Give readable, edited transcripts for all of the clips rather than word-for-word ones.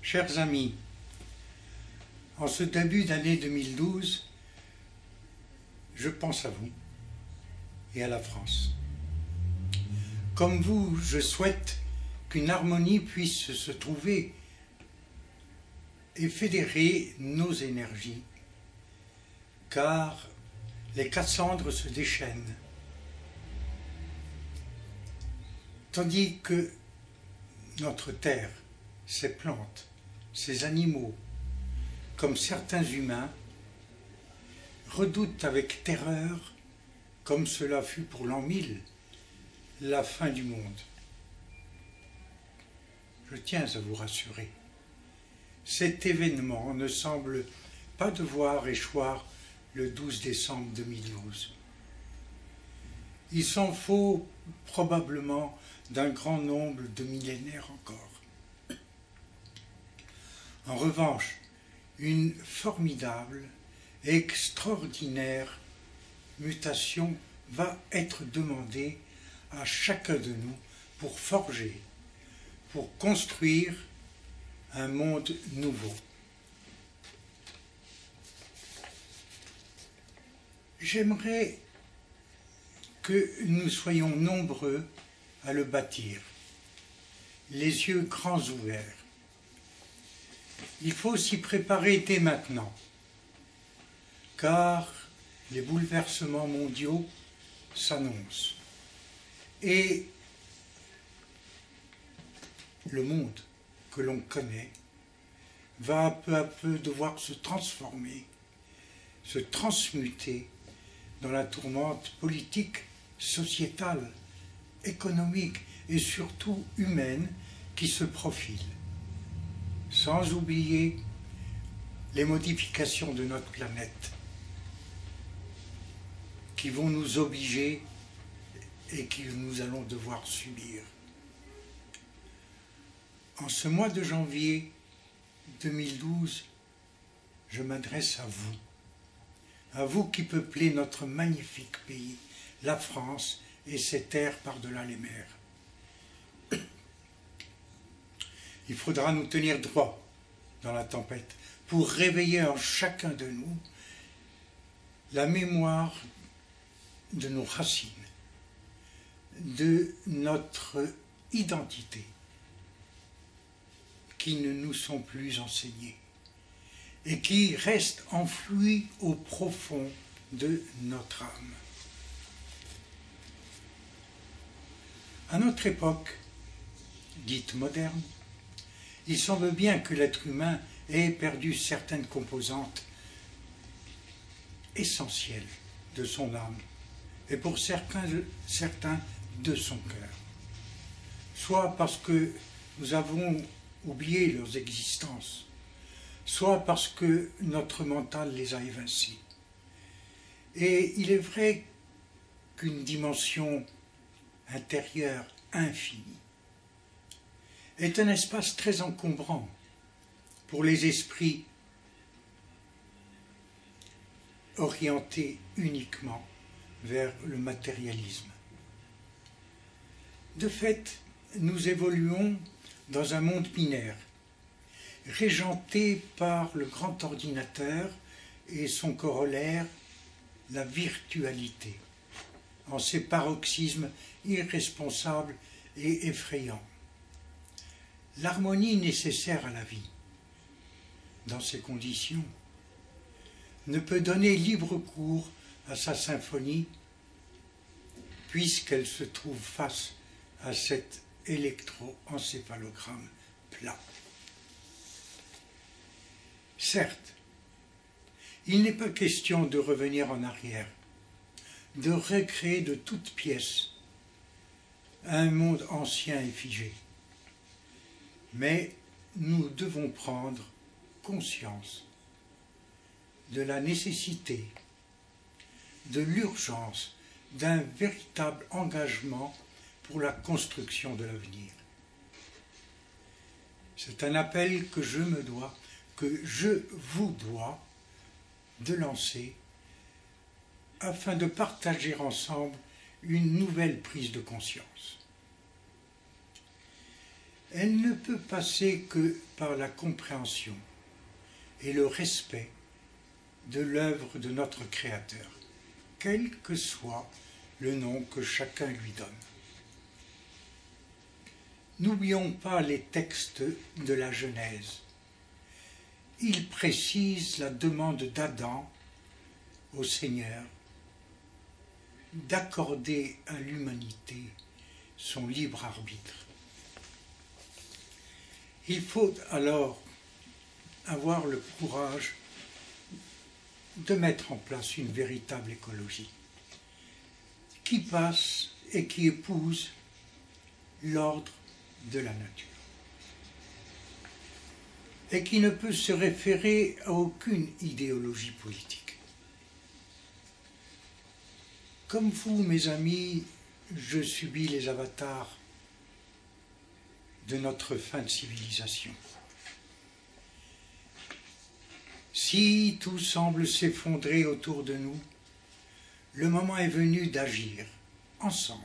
Chers amis, en ce début d'année 2012, je pense à vous et à la France. Comme vous, je souhaite qu'une harmonie puisse se trouver et fédérer nos énergies, car les Cassandres se déchaînent, tandis que notre terre, ses plantes, ses animaux, comme certains humains, redoutent avec terreur, comme cela fut pour l'an 1000, la fin du monde. Je tiens à vous rassurer. Cet événement ne semble pas devoir échoir le 12 décembre 2012. Il s'en faut probablement d'un grand nombre de millénaires encore. En revanche, une formidable et extraordinaire mutation va être demandée à chacun de nous pour forger, pour construire un monde nouveau. J'aimerais que nous soyons nombreux à le bâtir, les yeux grands ouverts. Il faut s'y préparer dès maintenant, car les bouleversements mondiaux s'annoncent. Et le monde que l'on connaît va peu à peu devoir se transformer, se transmuter dans la tourmente politique, sociétale, économique et surtout humaine qui se profile. Sans oublier les modifications de notre planète qui vont nous obliger et que nous allons devoir subir. En ce mois de janvier 2012, je m'adresse à vous qui peuplez notre magnifique pays, la France et ses terres par-delà les mers. Il faudra nous tenir droit dans la tempête pour réveiller en chacun de nous la mémoire de nos racines, de notre identité, qui ne nous sont plus enseignées et qui restent enfouies au profond de notre âme. À notre époque, dite moderne, il semble bien que l'être humain ait perdu certaines composantes essentielles de son âme et pour certains de son cœur. Soit parce que nous avons oublié leurs existences, soit parce que notre mental les a évincés. Et il est vrai qu'une dimension intérieure infinie est un espace très encombrant pour les esprits orientés uniquement vers le matérialisme. De fait, nous évoluons dans un monde binaire, régenté par le grand ordinateur et son corollaire, la virtualité, en ses paroxysmes irresponsables et effrayants. L'harmonie nécessaire à la vie, dans ces conditions, ne peut donner libre cours à sa symphonie, puisqu'elle se trouve face à cet électroencéphalogramme plat. Certes, il n'est pas question de revenir en arrière, de recréer de toutes pièces un monde ancien et figé. Mais nous devons prendre conscience de la nécessité, de l'urgence d'un véritable engagement pour la construction de l'avenir. C'est un appel que je vous dois de lancer afin de partager ensemble une nouvelle prise de conscience. elle ne peut passer que par la compréhension et le respect de l'œuvre de notre Créateur, quel que soit le nom que chacun lui donne. N'oublions pas les textes de la Genèse. Ils précisent la demande d'Adam au Seigneur d'accorder à l'humanité son libre arbitre. Il faut alors avoir le courage de mettre en place une véritable écologie qui passe et qui épouse l'ordre de la nature et qui ne peut se référer à aucune idéologie politique. Comme vous, mes amis, je subis les avatars de notre fin de civilisation. Si tout semble s'effondrer autour de nous, le moment est venu d'agir ensemble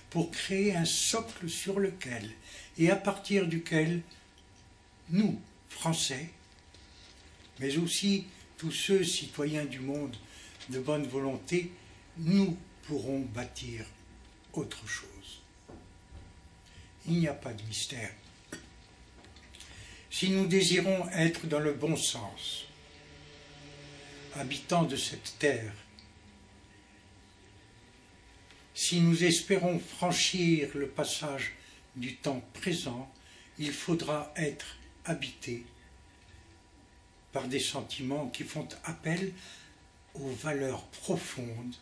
pour créer un socle sur lequel et à partir duquel nous, Français, mais aussi tous ceux citoyens du monde de bonne volonté, nous pourrons bâtir autre chose. Il n'y a pas de mystère. Si nous désirons être dans le bon sens, habitants de cette terre, si nous espérons franchir le passage du temps présent, il faudra être habité par des sentiments qui font appel aux valeurs profondes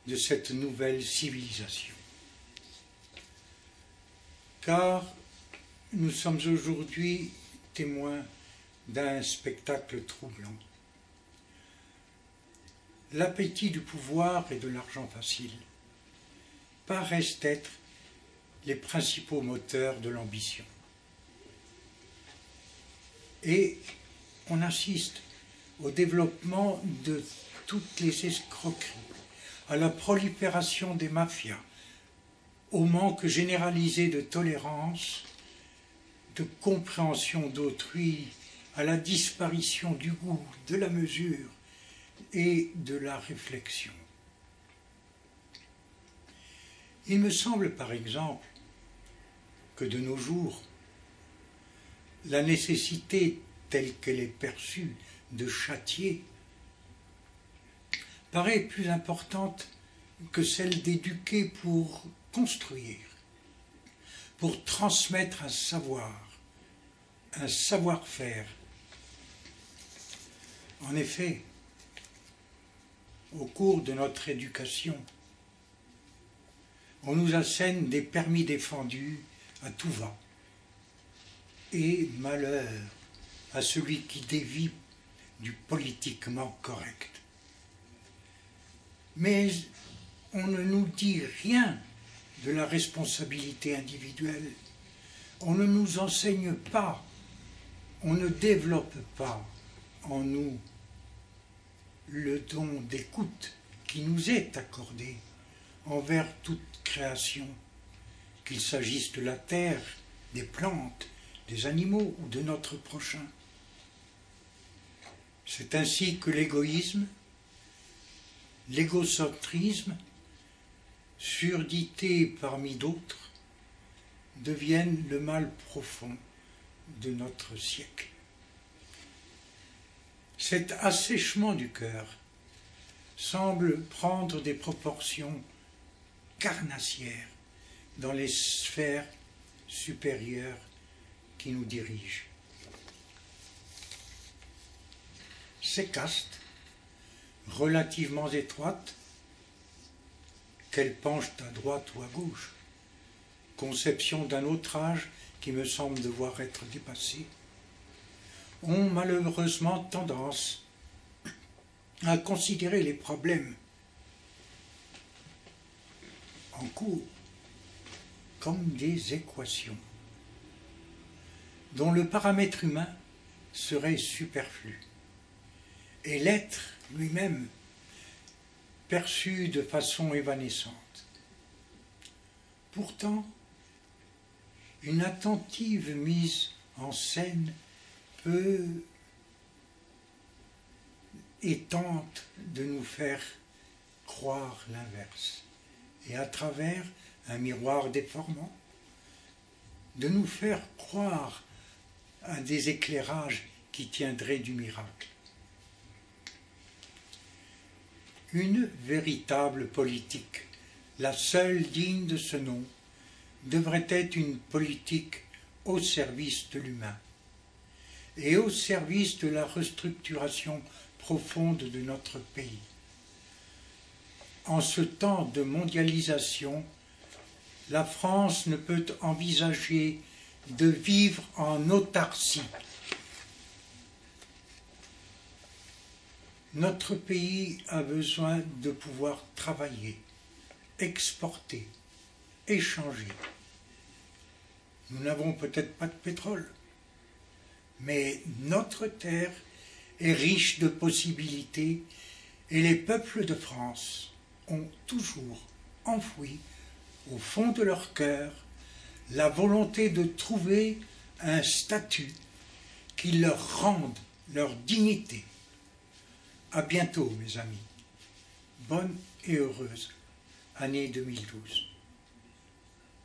de cette nouvelle civilisation. Car nous sommes aujourd'hui témoins d'un spectacle troublant. L'appétit du pouvoir et de l'argent facile paraissent être les principaux moteurs de l'ambition. Et on assiste au développement de toutes les escroqueries, à la prolifération des mafias, au manque généralisé de tolérance, de compréhension d'autrui, à la disparition du goût, de la mesure et de la réflexion. Il me semble par exemple que de nos jours, la nécessité telle qu'elle est perçue de châtier paraît plus importante que celle d'éduquer pour construire, pour transmettre un savoir-faire. En effet, au cours de notre éducation, on nous assène des permis défendus à tout va. Et malheur à celui qui dévie du politiquement correct. Mais on ne nous dit rien de la responsabilité individuelle. On ne nous enseigne pas, on ne développe pas en nous le don d'écoute qui nous est accordé envers toute création, qu'il s'agisse de la terre, des plantes, des animaux ou de notre prochain. C'est ainsi que l'égoïsme, l'égocentrisme, surdité parmi d'autres, deviennent le mal profond de notre siècle. Cet assèchement du cœur semble prendre des proportions carnassières dans les sphères supérieures qui nous dirigent. Ces castes, relativement étroites, qu'elles penchent à droite ou à gauche, conception d'un autre âge qui me semble devoir être dépassé, ont malheureusement tendance à considérer les problèmes en cours comme des équations dont le paramètre humain serait superflu et l'être lui-même perçu de façon évanescente. Pourtant, une attentive mise en scène peut et tente de nous faire croire l'inverse, et à travers un miroir déformant, de nous faire croire à des éclairages qui tiendraient du miracle. Une véritable politique, la seule digne de ce nom, devrait être une politique au service de l'humain et au service de la restructuration profonde de notre pays. En ce temps de mondialisation, la France ne peut envisager de vivre en autarcie. Notre pays a besoin de pouvoir travailler, exporter, échanger. Nous n'avons peut-être pas de pétrole, mais notre terre est riche de possibilités et les peuples de France ont toujours enfoui au fond de leur cœur la volonté de trouver un statut qui leur rende leur dignité. À bientôt, mes amis. Bonne et heureuse année 2012.